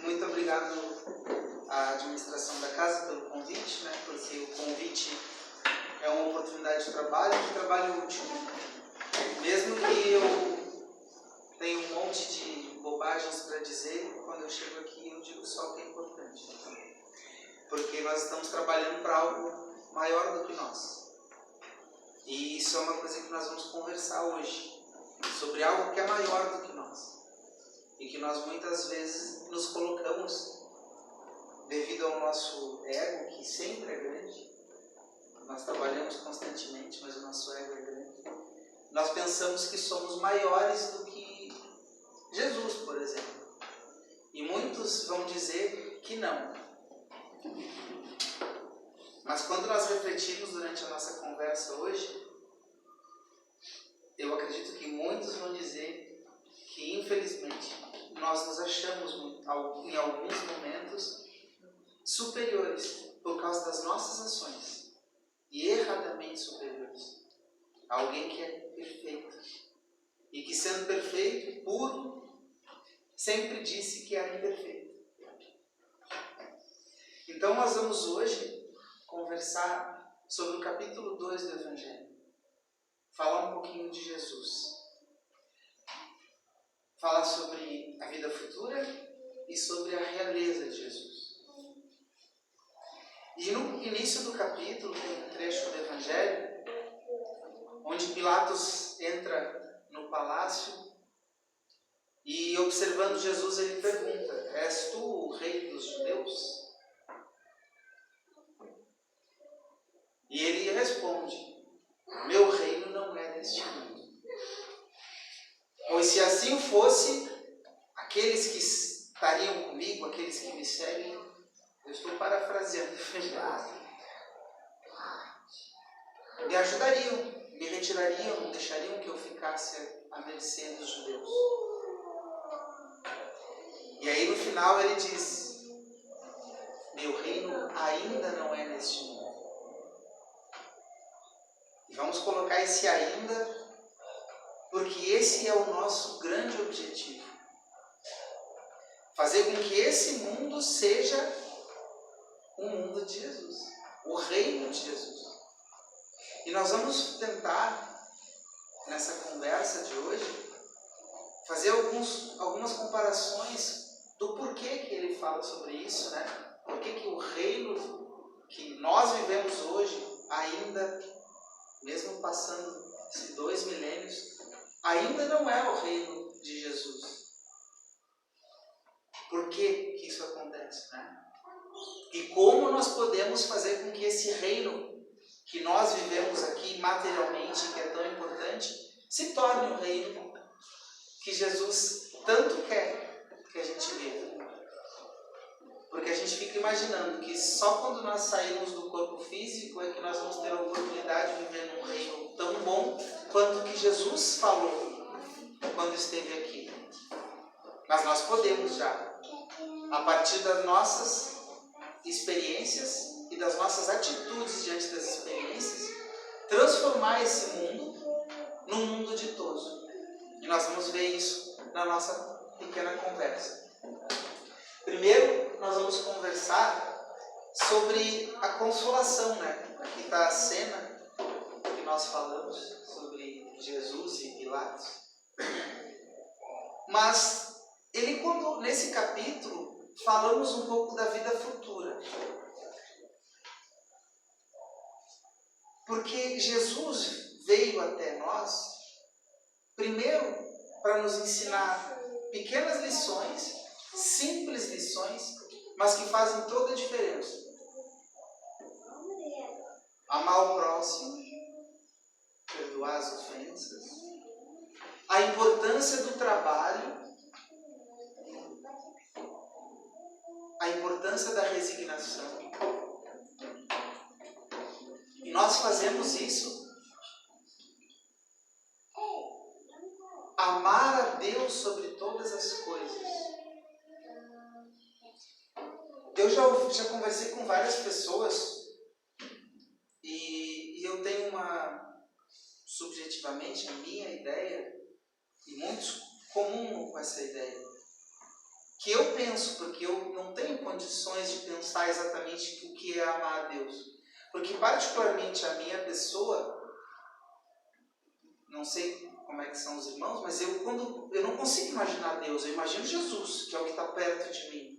Muito obrigado à administração da casa pelo convite, porque o convite é uma oportunidade de trabalho útil. Mesmo que eu tenha um monte de bobagens para dizer, quando eu chego aqui eu digo só o que é importante. Porque nós estamos trabalhando para algo maior do que nós. E isso é uma coisa que nós vamos conversar hoje, sobre algo que é maior do que nós. E que nós muitas vezes nos colocamos, devido ao nosso ego, que sempre é grande. Nós trabalhamos constantemente, mas o nosso ego é grande. Nós pensamos que somos maiores do que Jesus, por exemplo. E muitos vão dizer que não. Mas quando nós refletimos durante a nossa conversa hoje, eu acredito que muitos vão dizer que, infelizmente, nós nos achamos em alguns momentos superiores por causa das nossas ações, e erradamente superiores a alguém que é perfeito e que, sendo perfeito e puro, sempre disse que era imperfeito. Então nós vamos hoje conversar sobre o capítulo 2 do Evangelho, falar um pouquinho de Jesus, falar sobre a vida futura e sobre a realeza de Jesus. E no início do capítulo tem um trecho do Evangelho onde Pilatos entra no palácio e, observando Jesus, ele pergunta: és tu o rei dos judeus? E ele responde: meu reino não é deste mundo. Pois se assim fosse, aqueles que estariam comigo, aqueles que me seguem, eu estou parafraseando, me ajudariam, me retirariam, não deixariam que eu ficasse à mercê dos judeus. E aí no final ele diz: meu reino ainda não é neste mundo. E vamos colocar esse ainda, porque esse é o nosso grande objetivo. Fazer com que esse mundo seja o mundo de Jesus, o reino de Jesus. E nós vamos tentar, nessa conversa de hoje, fazer algumas comparações do porquê que ele fala sobre isso, Por que o reino que nós vivemos hoje, ainda, mesmo passando esses 2 milênios, ainda não é o reino de Jesus. Por que isso acontece, E como nós podemos fazer com que esse reino que nós vivemos aqui materialmente, que é tão importante, se torne o reino que Jesus tanto quer que a gente viva. Porque a gente fica imaginando que só quando nós sairmos do corpo físico é que nós vamos ter a oportunidade de viver num reino tão bom quanto o que Jesus falou quando esteve aqui. Mas nós podemos já, a partir das nossas experiências e das nossas atitudes diante das experiências, transformar esse mundo num mundo ditoso. E nós vamos ver isso na nossa pequena conversa. Primeiro, nós vamos conversar sobre a consolação, Aqui está a cena que nós falamos sobre Jesus e Pilatos. Mas nesse capítulo, falamos um pouco da vida futura. Porque Jesus veio até nós, primeiro, para nos ensinar pequenas lições, simples lições, mas que fazem toda a diferença. Amar o próximo, perdoar as ofensas, a importância do trabalho, a importância da resignação. E nós fazemos isso, amar a Deus sobre todas as coisas. Eu já conversei com várias pessoas e eu tenho subjetivamente, a minha ideia, e muitos comum com essa ideia, que eu eu penso, porque eu não tenho condições de pensar exatamente o que é amar a Deus. Porque particularmente a minha pessoa, não sei como é que são os irmãos, mas eu não consigo imaginar Deus, eu imagino Jesus, que é o que está perto de mim.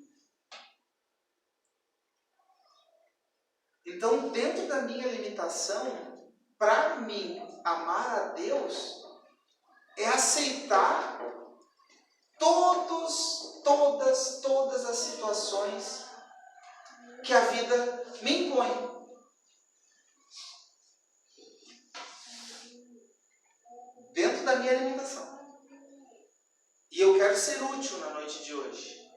Então, dentro da minha limitação, para mim, amar a Deus é aceitar todas as situações que a vida me impõe. Dentro da minha limitação. E eu quero ser útil na noite de hoje.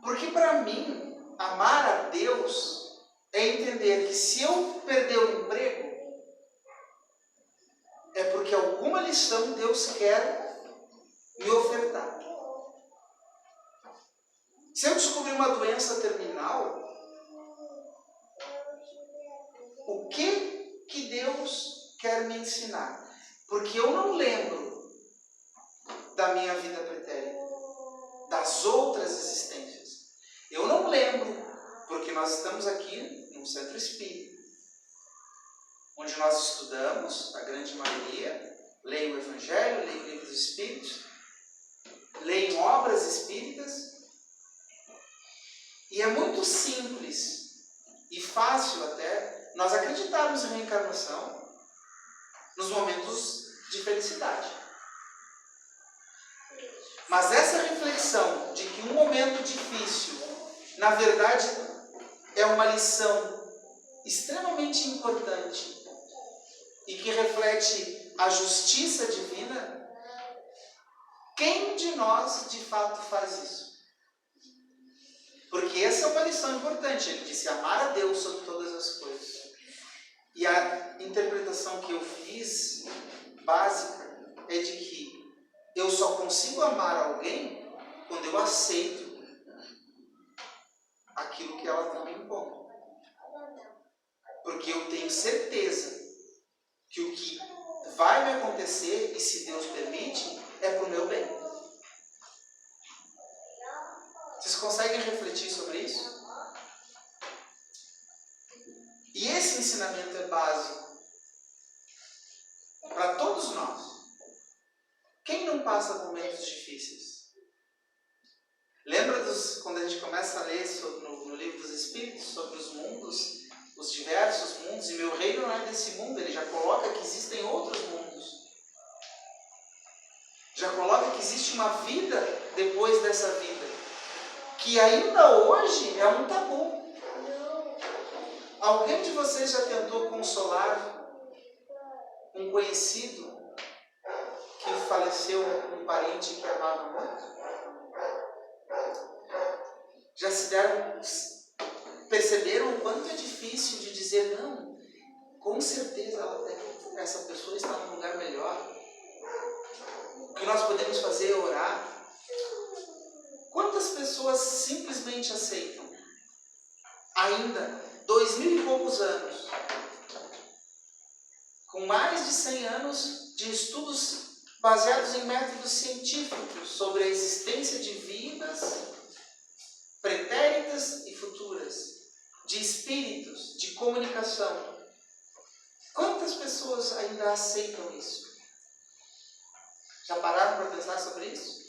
Porque para mim, amar a Deus é entender que se eu perder o emprego, é porque alguma lição Deus quer me ofertar. Se eu descobrir uma doença terminal, o que Deus quer me ensinar? Porque eu não lembro da minha vida pretérita, das outras existências. Eu não lembro, porque nós estamos aqui num centro espírita, onde nós estudamos, a grande maioria, leem o Evangelho, leem o Livro dos Espíritos, leem obras espíritas, e é muito simples e fácil até nós acreditarmos em reencarnação nos momentos de felicidade. Mas essa reflexão de que um momento difícil, na verdade, é uma lição extremamente importante e que reflete a justiça divina, quem de nós de fato faz isso? Porque essa é uma lição importante. Ele disse amar a Deus sobre todas as coisas. E a interpretação que eu fiz, básica, é de que eu só consigo amar alguém quando eu aceito aquilo que ela está me impondo. Porque eu tenho certeza que o que vai me acontecer, e se Deus permite, é para o meu bem. Vocês conseguem refletir sobre isso? E esse ensinamento é básico para todos nós. Quem não passa momentos difíceis? Lembra quando a gente começa a ler no Livro dos Espíritos sobre os mundos, os diversos mundos, e meu reino não é desse mundo, ele já coloca que existem outros mundos. Já coloca que existe uma vida depois dessa vida, que ainda hoje é um tabu. Alguém de vocês já tentou consolar um conhecido que faleceu, um parente que amava muito? Já perceberam o quanto é difícil de dizer não? Com certeza essa pessoa está num lugar melhor. O que nós podemos fazer é orar. Quantas pessoas simplesmente aceitam? Ainda, 2000 e poucos anos, com mais de 100 anos de estudos baseados em métodos científicos sobre a existência de vidas pretéritas e futuras, de espíritos, de comunicação. Quantas pessoas ainda aceitam isso? Já pararam para pensar sobre isso?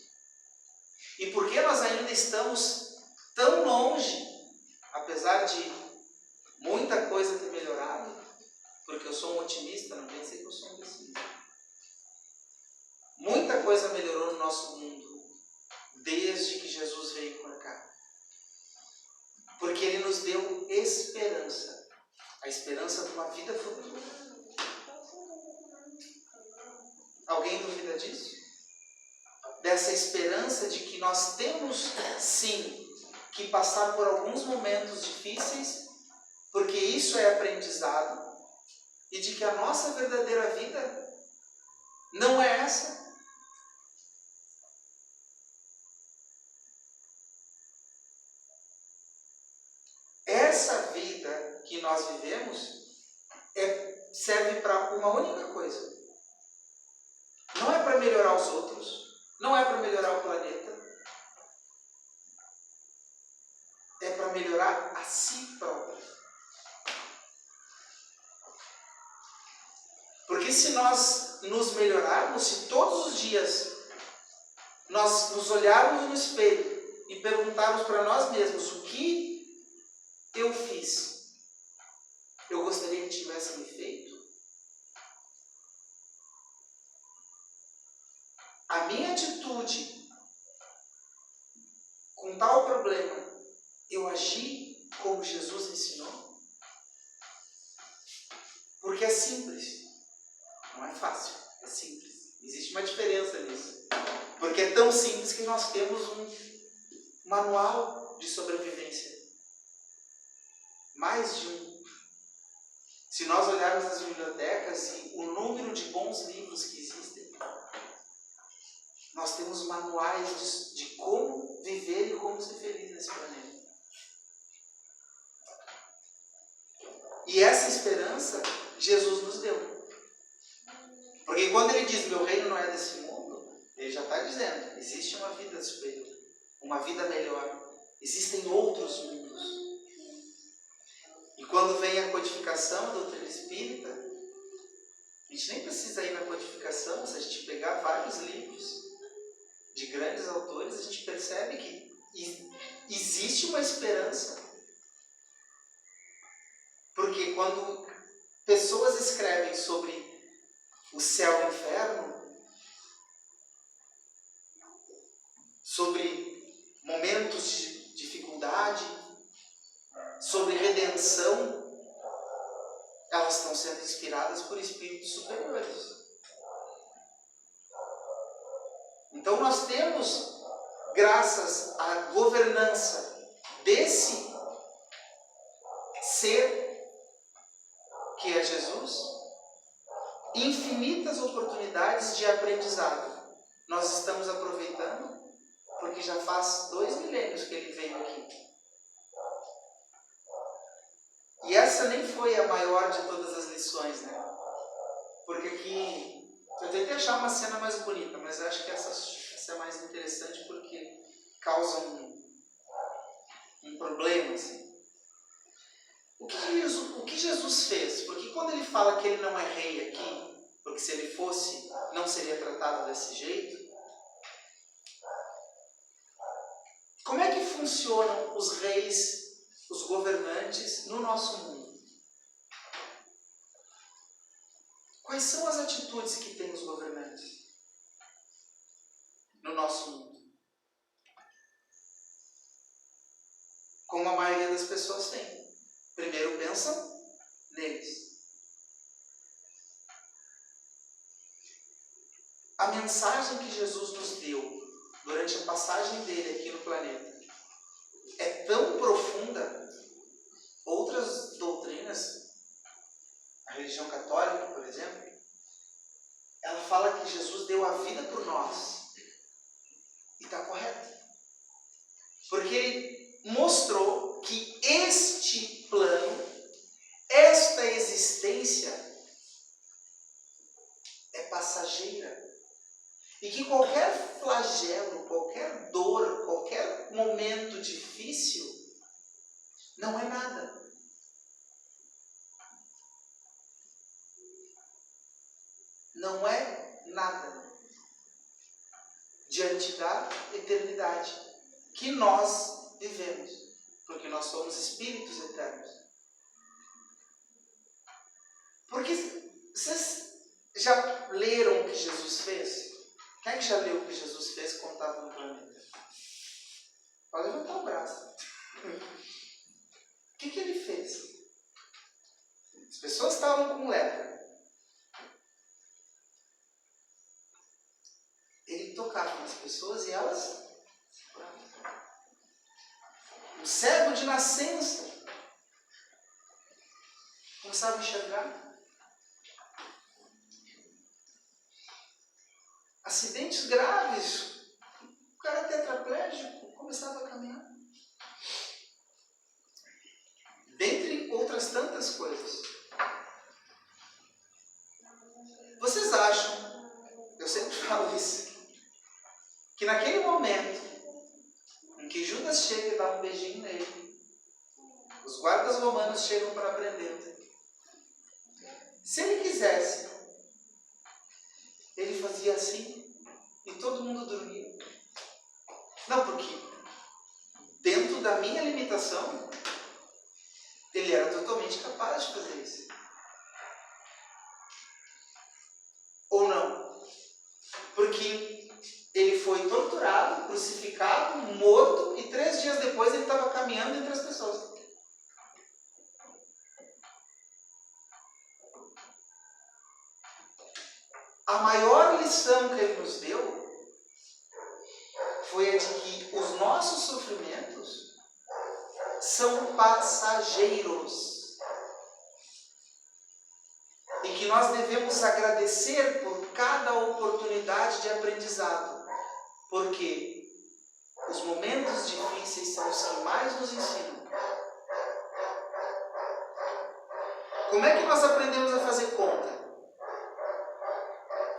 E por que nós ainda estamos tão longe, apesar de muita coisa ter melhorado? Porque eu sou um otimista, não pensei que eu sou um pessimista. Muita coisa melhorou no nosso mundo desde que Jesus veio para cá. Porque Ele nos deu esperança. A esperança de uma vida futura. Alguém duvida disso? Dessa esperança de que nós temos, sim, que passar por alguns momentos difíceis, porque isso é aprendizado, e de que a nossa verdadeira vida não é essa. Essa vida que nós vivemos serve para uma única coisa. Não é para melhorar os outros, não é para melhorar o planeta, melhorar a si próprio. Porque se nós nos melhorarmos, se todos os dias nós nos olharmos no espelho e perguntarmos para nós mesmos o que eu fiz, eu gostaria que tivesse me feito, a minha atitude com tal problema, eu agi como Jesus ensinou? Porque é simples. Não é fácil, é simples. Existe uma diferença nisso. Porque é tão simples que nós temos um manual de sobrevivência. Mais de um. Se nós olharmos nas bibliotecas e o número de bons livros que existem, nós temos manuais de como viver e como ser feliz nesse planeta. E essa esperança Jesus nos deu. Porque quando ele diz meu reino não é desse mundo, ele já está dizendo, existe uma vida superior, uma vida melhor, existem outros mundos. E quando vem a codificação da doutrina espírita, a gente nem precisa ir na codificação, se a gente pegar vários livros de grandes autores, a gente percebe que existe uma esperança. Porque quando pessoas escrevem sobre o céu e o inferno, sobre momentos de dificuldade, sobre redenção, elas estão sendo inspiradas por espíritos superiores. Então nós temos, graças à governança desse ser que é Jesus, infinitas oportunidades de aprendizado. Nós estamos aproveitando porque já faz 2 milênios que ele veio aqui. E essa nem foi a maior de todas as lições, né? Porque aqui, eu tentei achar uma cena mais bonita, mas acho que essa é mais interessante porque causa um problema, assim. O que Jesus fez? Porque quando ele fala que ele não é rei aqui, porque se ele fosse, não seria tratado desse jeito, como é que funcionam os reis, os governantes no nosso mundo? Quais são as atitudes que têm os governantes no nosso mundo? Como a maioria das pessoas tem. Primeiro pensam neles. A mensagem que Jesus nos deu durante a passagem dele aqui no planeta é tão profunda. Outras doutrinas, a religião católica, por exemplo, ela fala que Jesus deu a vida por nós. E está correto. Porque ele mostrou que este plano, esta existência é passageira. E que qualquer flagelo, qualquer dor, qualquer momento difícil não é nada. Não é nada diante da eternidade que nós vivemos, porque nós somos espíritos eternos. Porque vocês já leram o que Jesus fez? Quem é que já leu o que Jesus fez quando estava no planeta? Pode levantar o braço. O que ele fez? As pessoas estavam com lepra. Ele tocava nas pessoas e elas... O cego de nascença começava a enxergar. Acidentes graves, o cara tetraplégico começava a caminhar. Dentre outras tantas coisas. Vocês acham, eu sempre falo isso, que naquele momento em que Judas chega e dá um beijinho nele, Os guardas romanos chegam para prender. Se ele quisesse, ele fazia assim e todo mundo dormia. Não, porque dentro da minha limitação, ele era totalmente capaz de fazer isso. Ou não? Porque ele foi torturado, crucificado, morto e 3 dias depois ele estava caminhando entre as pessoas. A maior lição que ele nos deu foi a de que os nossos sofrimentos são passageiros e que nós devemos agradecer por cada oportunidade de aprendizado, porque os momentos difíceis são os que mais nos ensinam. Como é que nós aprendemos a fazer conta?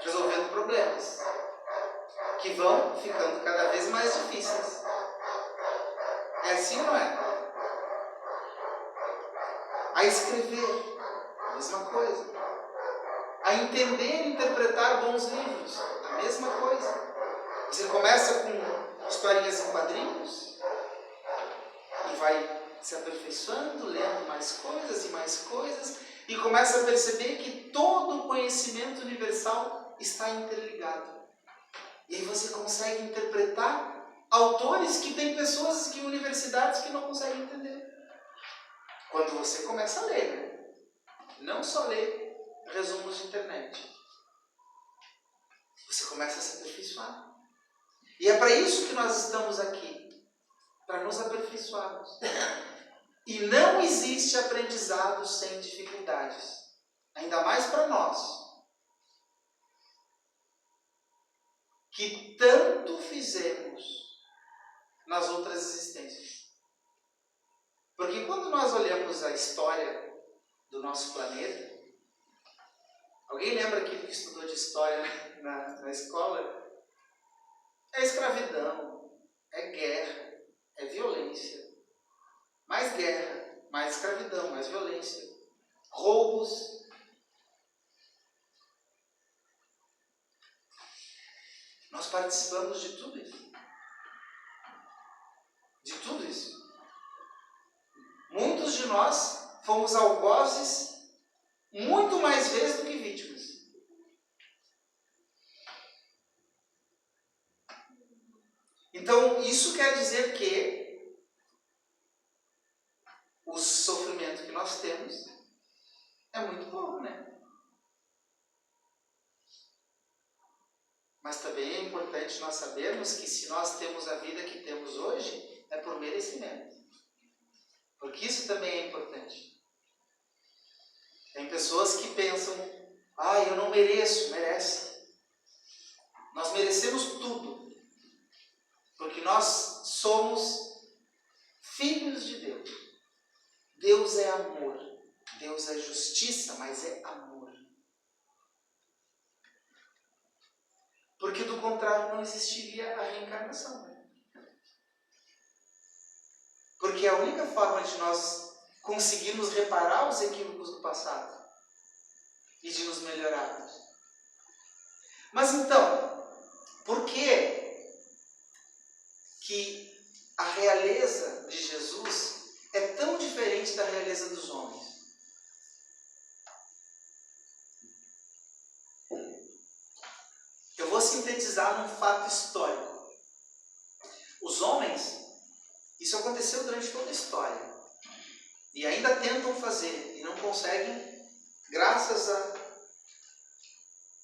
Resolvendo problemas que vão ficando cada vez mais difíceis. É assim ou não é? A escrever, a mesma coisa. A entender e interpretar bons livros, a mesma coisa. Você começa com historinhas em quadrinhos e vai se aperfeiçoando, lendo mais coisas e mais coisas, e começa a perceber que todo o conhecimento universal está interligado. E aí você consegue interpretar autores que tem pessoas, que universidades que não conseguem entender. Quando você começa a ler, né? Não só ler resumos de internet. Você começa a se aperfeiçoar. E é para isso que nós estamos aqui. Para nos aperfeiçoarmos. E não existe aprendizado sem dificuldades. Ainda mais para nós. Que tanto fizemos nas outras existências. Porque quando nós olhamos a história do nosso planeta, alguém lembra aqui que estudou de história na escola? É escravidão, é guerra, é violência. Mais guerra, mais escravidão, mais violência. Roubos. Nós participamos de tudo isso. De tudo isso. Muitos de nós fomos algozes muito mais vezes do que vítimas. Então, isso quer dizer que o sofrimento que nós temos é muito pouco, né? Mas também é importante nós sabermos que se nós temos a vida que temos hoje, é por merecimento. Porque isso também é importante. Tem pessoas que pensam, eu não mereço, merece. Nós merecemos tudo. Porque nós somos filhos de Deus. Deus é amor. Deus é justiça, mas é amor. Porque do contrário não existiria a reencarnação. Né? Porque é a única forma de nós conseguirmos reparar os equívocos do passado e de nos melhorarmos. Mas então, por que a realeza de Jesus é tão diferente da realeza dos homens? Eu vou sintetizar num fato histórico. Os homens, isso aconteceu durante toda a história, e ainda tentam fazer, e não conseguem, graças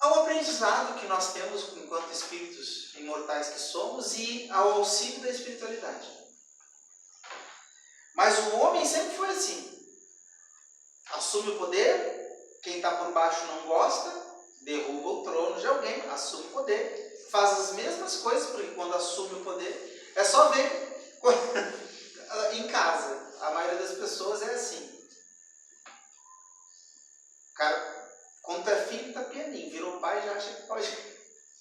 ao aprendizado que nós temos enquanto espíritos imortais que somos e ao auxílio da espiritualidade. Mas o homem sempre foi assim. Assume o poder, quem está por baixo não gosta, derruba o trono de alguém, assume o poder, faz as mesmas coisas, porque quando assume o poder, é só ver em casa. A maioria das pessoas é assim. O cara, quando é filho, está pianinho, virou pai, já acha que pode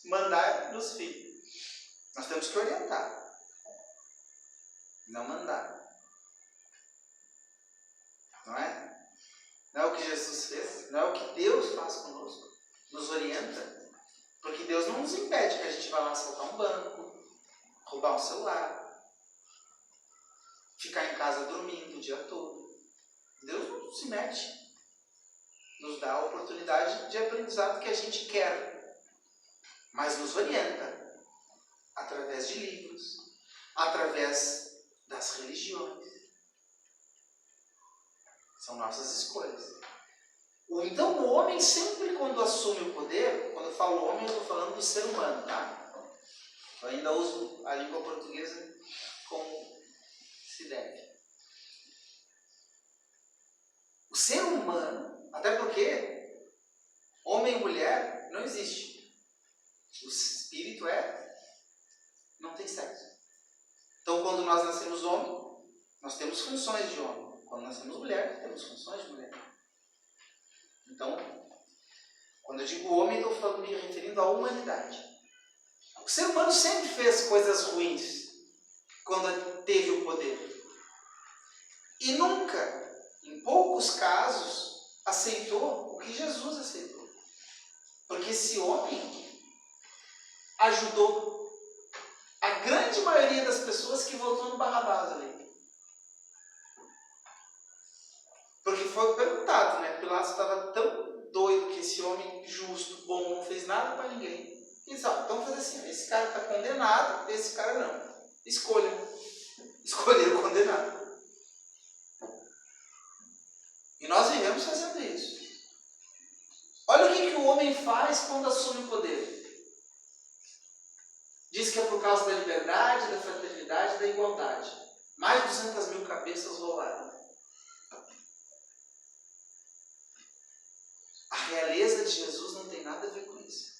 mandar nos filhos. Nós temos que orientar, não mandar. não é o que Deus faz conosco, nos orienta. Porque Deus não nos impede que a gente vá lá assaltar um banco, roubar um celular, ficar em casa dormindo o dia todo. Deus não se mete. Nos dá a oportunidade de aprendizado que a gente quer, mas nos orienta através de livros, através das religiões. São nossas escolhas. Então o homem sempre, quando assume o poder, quando eu falo homem, eu estou falando do ser humano, tá? Eu ainda uso a língua portuguesa como se deve. O ser humano, até porque homem e mulher não existe. O espírito não tem sexo. Então quando nós nascemos homem, nós temos funções de homem. Quando nascemos mulher, temos funções de mulher. Então, quando eu digo homem, eu estou me referindo à humanidade. O ser humano sempre fez coisas ruins quando teve o poder. E nunca, em poucos casos, aceitou o que Jesus aceitou. Porque esse homem ajudou a grande maioria das pessoas que votou no Barrabás ali. Porque foi perguntado, né? Pilatos estava tão doido que esse homem justo, bom, não fez nada para ninguém. E disse, então fazer assim, esse cara está condenado, esse cara não. Escolha. Escolher o condenado. E nós vivemos fazendo isso. Olha o que o homem faz quando assume o poder. Diz que é por causa da liberdade, da fraternidade e da igualdade. Mais de 200.000 cabeças rolaram. A realeza de Jesus não tem nada a ver com isso.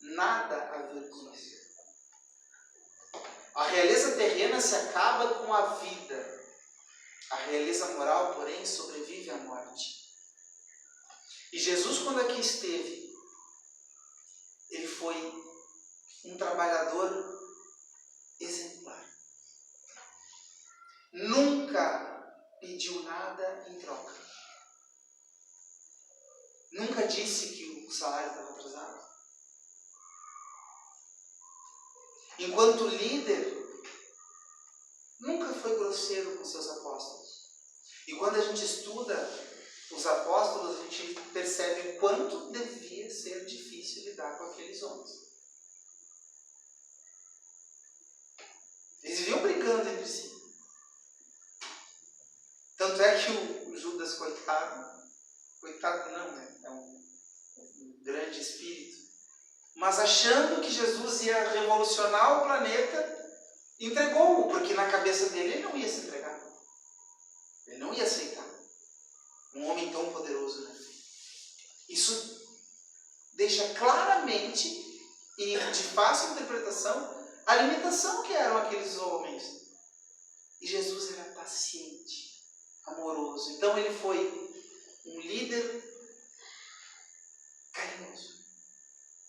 Nada a ver com isso. A realeza terrena se acaba com a vida. A realeza moral, porém, sobrevive à morte. E Jesus, quando aqui esteve, ele foi um trabalhador exemplar. Nunca pediu nada em troca. Nunca disse que o salário estava atrasado. Enquanto líder, nunca foi grosseiro com seus apóstolos. E quando a gente estuda os apóstolos, a gente percebe o quanto devia ser difícil lidar com aqueles homens. Eles viviam brigando entre si. Tanto é que o Judas, coitado não, né? É um grande espírito, mas achando que Jesus ia revolucionar o planeta, entregou-o, porque na cabeça dele ele não ia se entregar. Ele não ia aceitar um homem tão poderoso, né? Isso deixa claramente e de fácil interpretação a limitação que eram aqueles homens. E Jesus era paciente, amoroso. Então ele foi um líder carinhoso,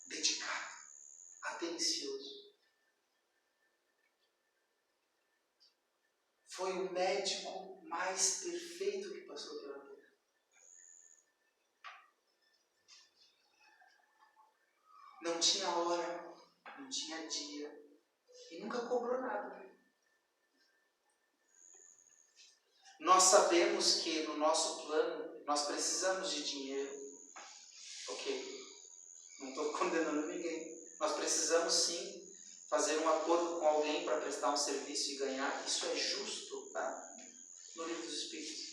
dedicado, atencioso. Foi o médico mais perfeito que passou pela terra. Não tinha hora, não tinha dia e nunca cobrou nada. Nós sabemos que no nosso plano nós precisamos de dinheiro. Ok, não estou condenando ninguém. Nós precisamos sim fazer um acordo com alguém para prestar um serviço e ganhar. Isso é justo, tá? No livro dos Espíritos.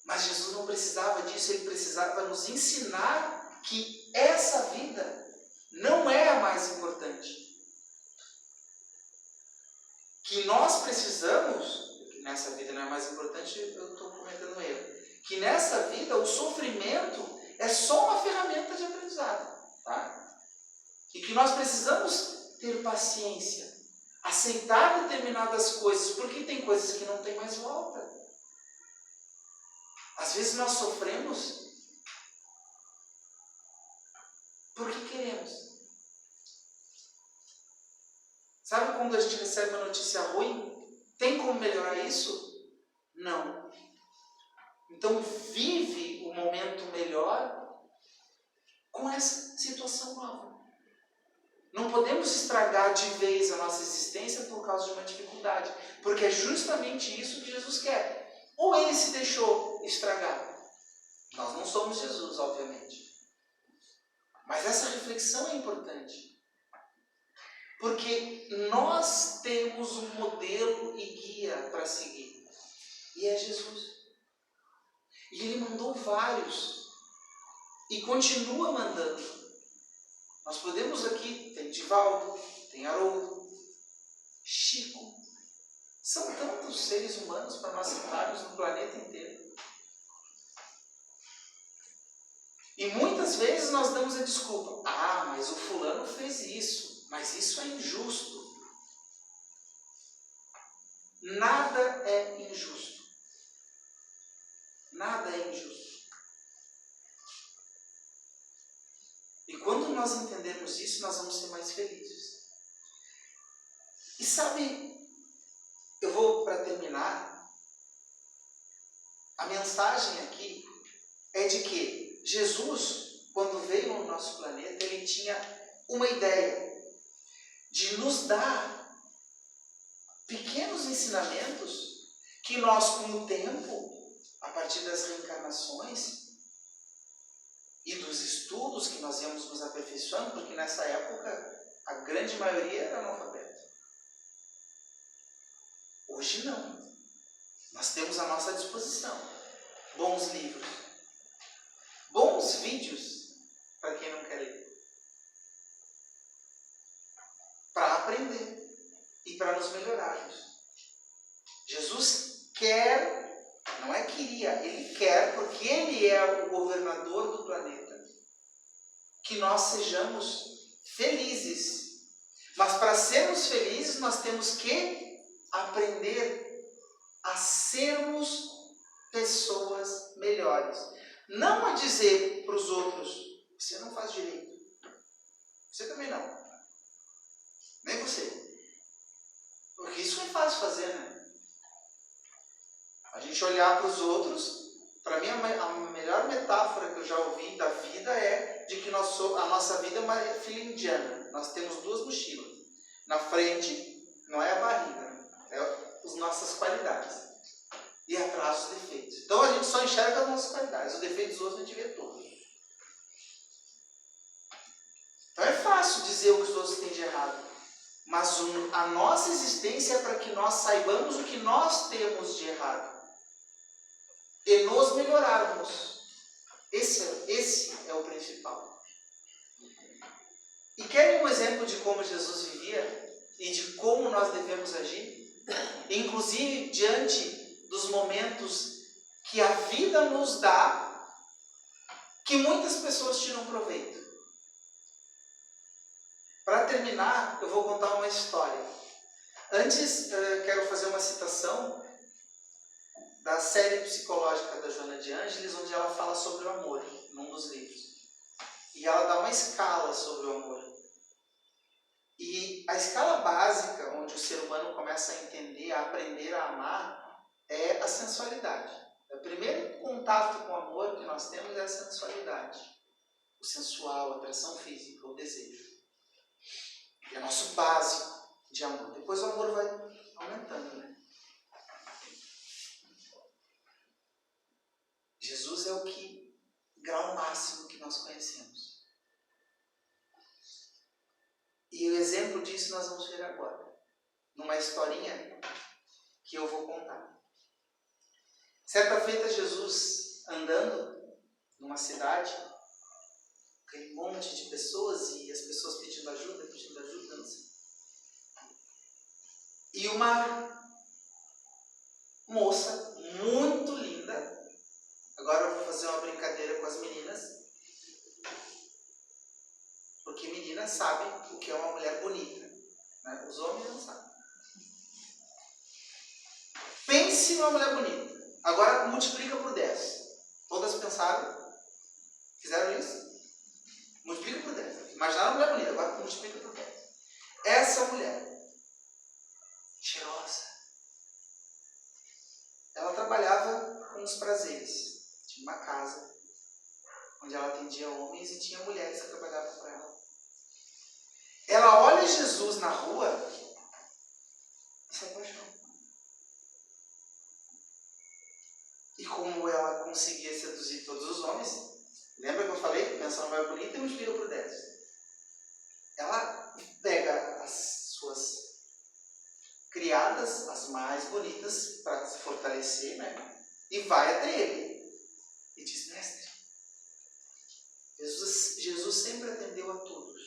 Mas Jesus não precisava disso, ele precisava nos ensinar que essa vida não é a mais importante. Que nós precisamos, que nessa vida não é mais importante, eu estou cometendo um erro. Que nessa vida o sofrimento é só uma ferramenta de aprendizado. Tá? E que nós precisamos ter paciência, aceitar determinadas coisas, porque tem coisas que não tem mais volta. Às vezes nós sofremos porque queremos. Sabe quando a gente recebe uma notícia ruim? Tem como melhorar isso? Não. Então vive o momento melhor com essa situação nova. Não podemos estragar de vez a nossa existência por causa de uma dificuldade, porque é justamente isso que Jesus quer. Ou ele se deixou estragar. Nós não somos Jesus, obviamente. Mas essa reflexão é importante. Porque nós temos um modelo e guia para seguir. E é Jesus. E ele mandou vários. E continua mandando. Nós podemos aqui, tem Divaldo, tem Haroldo, Chico. São tantos seres humanos para nós citarmos no planeta inteiro. E muitas vezes nós damos a desculpa. Ah, mas o fulano fez isso. Mas isso é injusto. Nada é injusto. Nada é injusto. E quando nós entendemos isso, nós vamos ser mais felizes. E sabe, eu vou para terminar. A mensagem aqui é de que Jesus, quando veio ao nosso planeta, ele tinha uma ideia de nos dar pequenos ensinamentos que nós, com o tempo, a partir das reencarnações e dos estudos que nós íamos nos aperfeiçoando, porque nessa época a grande maioria era analfabeta. Hoje não. Nós temos à nossa disposição bons livros, bons vídeos, para quem não quer ler, para aprender e para nos melhorarmos. Jesus quer, não é queria, ele quer, porque ele é o governador do planeta, que nós sejamos felizes. Mas para sermos felizes, nós temos que aprender a sermos pessoas melhores. Não a dizer para os outros, você não faz direito. Você também não. Nem você. Porque isso é fácil fazer, né? A gente olhar para os outros, para mim a melhor metáfora que eu já ouvi da vida é de que a nossa vida é uma filha indiana. Nós temos duas mochilas. Na frente, não é a barriga, é as nossas qualidades. E atrás os defeitos. Então a gente só enxerga as nossas qualidades. Os defeitos dos outros a gente vê todos. Então é fácil dizer o que os outros têm de errado. Mas a nossa existência é para que nós saibamos o que nós temos de errado. E nos melhorarmos. Esse é o principal. E querem um exemplo de como Jesus vivia? E de como nós devemos agir? Inclusive diante dos momentos que a vida nos dá, que muitas pessoas tiram proveito. Para terminar, eu vou contar uma história. Antes, quero fazer uma citação da série psicológica da Joana de Ângeles, onde ela fala sobre o amor, num dos livros. E ela dá uma escala sobre o amor. E a escala básica, onde o ser humano começa a entender, a aprender a amar, é a sensualidade. O primeiro contato com o amor que nós temos é a sensualidade. O sensual, a atração física, o desejo. É o nosso básico de amor. Depois o amor vai aumentando, né? Jesus é o grau máximo que nós conhecemos. E o exemplo disso nós vamos ver agora. Numa historinha que eu vou contar. Certa feita, Jesus andando numa cidade, aquele monte de pessoas e as pessoas pedindo ajuda, não sei. E uma moça muito linda, agora eu vou fazer uma brincadeira com as meninas, porque meninas sabem o que é uma mulher bonita, né? Os homens não sabem. Pense numa mulher bonita. Agora multiplica por 10. Todas pensaram? Fizeram isso? Multiplica por 10. Imaginaram uma mulher bonita, agora multiplica por 10. Essa mulher, cheirosa, ela trabalhava uma casa onde ela atendia homens e tinha mulheres que trabalhavam para ela. Ela olha Jesus na rua e se apaixona. E como ela conseguia seduzir todos os homens, lembra que eu falei que pensava mais bonita e multiplica por 10. Ela pega as suas criadas, as mais bonitas, para se fortalecer, né? E vai até ele. E diz: mestre, Jesus sempre atendeu a todos.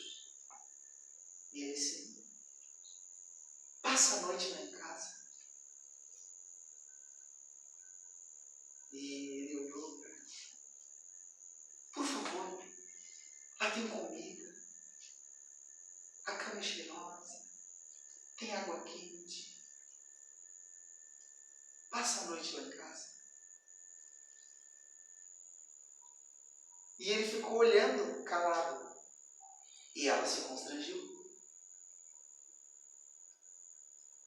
E ele disse: passa a noite lá em casa. E ele olhou para ela: por favor, lá tem comida, a cama é cheirosa, tem água quente. Passa a noite lá em casa. E ele ficou olhando, calado. E ela se constrangiu.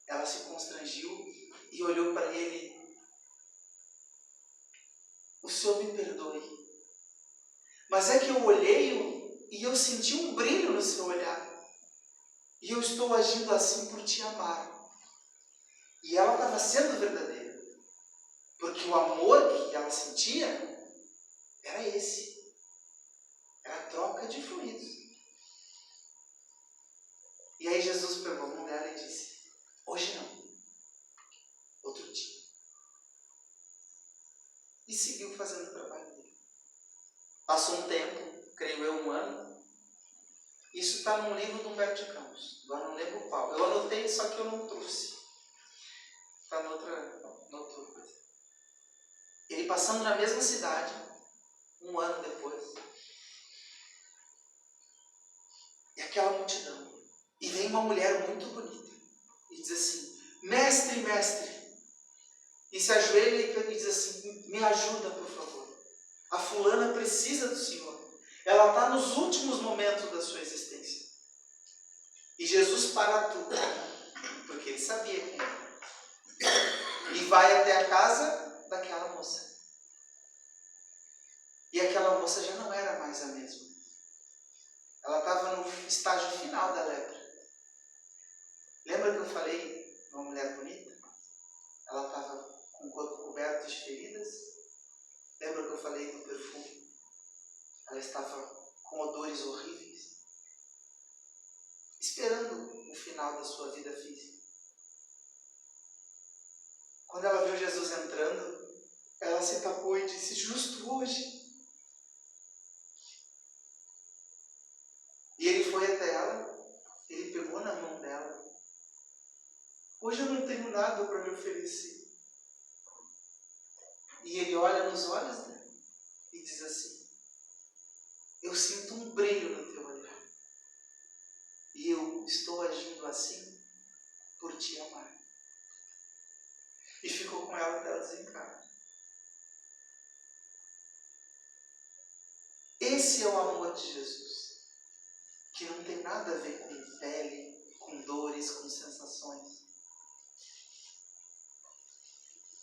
Ela se constrangiu e olhou para ele: o Senhor me perdoe, mas é que eu olhei e eu senti um brilho no seu olhar. E eu estou agindo assim por te amar. E ela estava sendo verdadeira. Porque o amor que ela sentia era esse. Era a troca de fluidos. E aí Jesus pegou a mão dela e disse: hoje não, outro dia. E seguiu fazendo o trabalho dele. Passou um tempo, creio eu, 1 ano. Isso está num livro do Humberto de Campos. Agora não lembro qual. Eu anotei, só que eu não trouxe. Está noutra coisa. Ele passando na mesma cidade, 1 ano depois. E aquela multidão. E vem uma mulher muito bonita. E diz assim: mestre, mestre. E se ajoelha e diz assim: me ajuda, por favor. A fulana precisa do Senhor. Ela está nos últimos momentos da sua existência. E Jesus para tudo. Porque ele sabia quem era. E vai até a casa daquela moça. E aquela moça já não era mais a mesma. Ela estava no estágio final da lepra. Lembra que eu falei de uma mulher bonita? Ela estava com o corpo coberto de feridas. Lembra que eu falei do perfume? Ela estava com odores horríveis, esperando o final da sua vida física. Quando ela viu Jesus entrando, ela se tapou e disse: justo hoje. E ele foi até ela, ele pegou na mão dela. Hoje eu não tenho nada para me oferecer. E ele olha nos olhos dela e diz assim: eu sinto um brilho no teu olhar. E eu estou agindo assim por te amar. E ficou com ela até ela desencarnar. Esse é o amor de Jesus, que não tem nada a ver com pele, com dores, com sensações.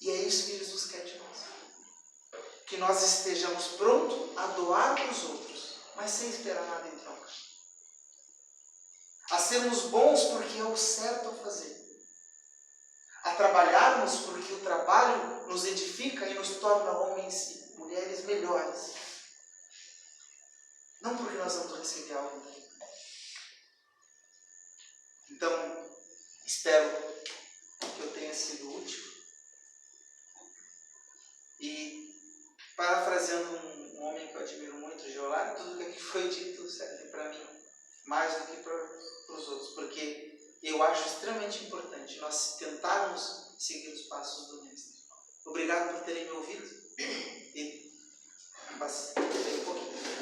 E é isso que Jesus quer de nós. Que nós estejamos prontos a doar para os outros, mas sem esperar nada em troca. A sermos bons porque é o certo a fazer. A trabalharmos porque o trabalho nos edifica e nos torna homens e mulheres melhores. Não porque nós vamos receber algo daqui. Então, espero que eu tenha sido útil. E, parafraseando um homem que eu admiro muito, Geolari, tudo que aqui foi dito serve para mim mais do que para os outros, porque eu acho extremamente importante nós tentarmos seguir os passos do Mestre. Obrigado por terem me ouvido e passei um pouquinho.